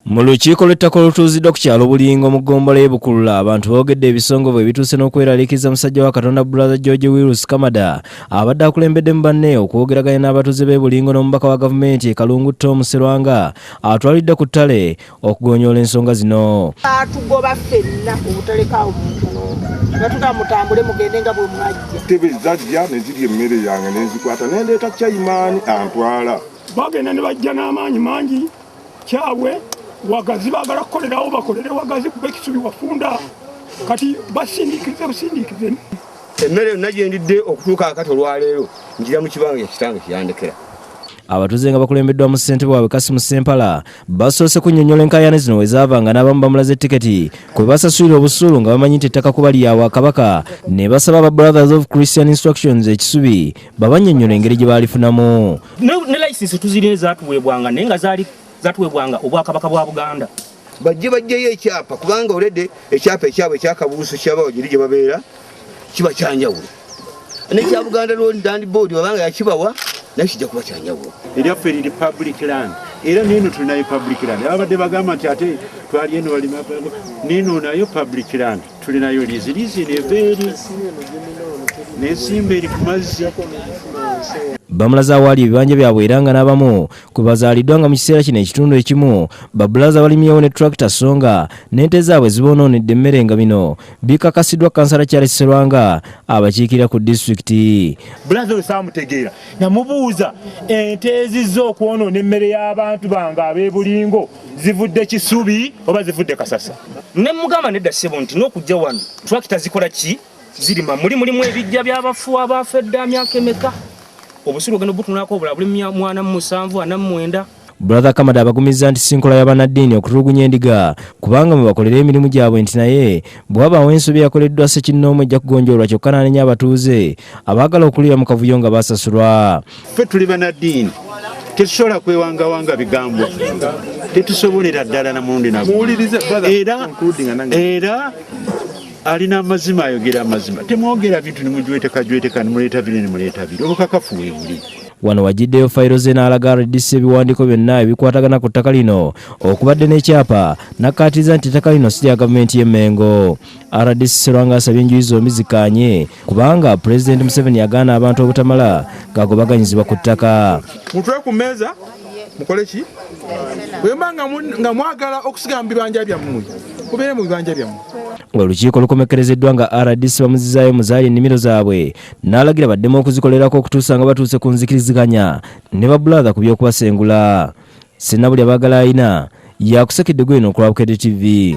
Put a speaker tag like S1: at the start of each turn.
S1: Mu lukiiko lw'ettaka olutuuziddwa ku kyalo Bulingo mu ggombolola y'e Bukulula, abantu boogedde ebisongovu ebituuse n'okweraliikiriza musajja wa Katonda Brother George Willis Kamada abadde akulembedde mu banne okwogeraganya n'abatuuze b'e Bulingo n'omubaka wa gavumenti Kalungu Tom Serwanga atwalidde ku ttale okugonjoola ensonga zino.
S2: Atugoba ffenna obutalekaawo muntu n'omu batuga mutambule mugende nga bwe mwajja.
S3: Ttebe zajja ne zirya emmere yange ne nzikwata ne ndeeta cyayimaani antwala.
S4: Bagenda ne bajja n'amaanyi mangi kyabwe wagazi bagala kukolerawo bakolere wagazi kuba ekisubi wafunda kati basindikize busindikize.
S5: Emmere yonna gye ndidde okutuuka akati olwaleero njira mu kibanga ekitange kiyandekera.
S1: Abatuuze nga bakulembeddwa mu ssentebe waabwe Kasimu Sempala basoose kunnyonnyola enkaayana zino we zaavanga n'abamu bamulaze tiketi kwe basasulira obusuulu nga bamanyi nti ettaka kuba lyabwe Kabaka ne basaba aba Brothers of Christian Instructions ekisubi babannyonnyola engeri gye baalifunamu.
S6: Ne license tuzirina zaatuweebwanga naye nga zatuweebwanga Obwakabaka bwa Buganda.
S5: Bajjeyo ekyapa kubanga olede ekyapa ekyabwe ekyakabuuso ky'abawo gye babeera kiba kyanjawulo. N'ekya Buganda Road and Board babanga yakibawa naye kijja kuba kyanjawulo.
S7: Eryaffe liri public land era nino tulinayo public land. Abadde bagamba nti ate twali eno balima nino nayo public land tulinayo lizi nebeeri n'ensimba eri ku mazzi.
S1: Bamulaze awaali ebibanja byabwe era nga n'abamu kwe bazaaliddwa nga mu kiseera kino ekitundu ekimu babulaza balimyewo ne tractor songa n'ente zaabwe ziboonoonedde emmere nga bino bikakasiddwa kansala Charles Serwanga abakiikirira ku disitulikiti.
S4: Bulaza osaamutegeera namubuuza ente ezizza okwonoona emmere y'abantu bange ab'e Bulingo zivudde kisubi oba zivudde kasasa.
S6: Ne mugamba nedda ssebo nti n'okujja wano tractor zikola ki zirima mulimu ebijja by'abafu abafedde myaka emeka obusuulu ogenda obutunulako obula buli mwana mu 749.
S1: Brother Kamada abagumizza nti sinkola y'abannaddiini okutulugunya endiga kubanga mwe bakolera emirimu gyabwe nti naye bw'abaawo ensobi yakoleddwa Ssekinnoomu ejja kugonjoolwa kyokka n'anenya abatuuze abaagala okulira mu kavuyo nga basasulwa.
S7: Ffe tuli bannaddiini tetusobola kwewangawanga bigambo tetusobolera ddala na mulundi nagwo era alina amazima ayogera amazima temwogera bintu nimujweteka nimuleeta biri nimuleeta biri obukakafu weebuli.
S1: Wano wajjiddeyo fayiro ze n'alaga RDC ebiwandiiko byonna ebikwatagana ku ttaka lino okubadde n'ekyapa n'akkaatiriza nti ettaka lino si lya gavumenti y'e Mengo. RDC Serwanga asabye enjuyi zombi zikaanye kubanga Pulezidenti Museveni yagaana abantu obutamala gagobaganyizibwa ku ttaka.
S8: Mutwe ku mmeeza mukole ki? Bwemba nga mwagala okusigala mu bibanja byammwe kubeere mu bibanja byammwe.
S1: Olukiiko lukomekkerezeddwa nga RDC bamuzizaayo muzaali ennimiro zaabwe n'alagira baddemu okuzikolerako okutuusa nga batuuse ku nzikiriziganya ne babulaza ku by'okubasengula. Sennabulya baagala ayina yakusekedde gweno ku Lwabukede TV.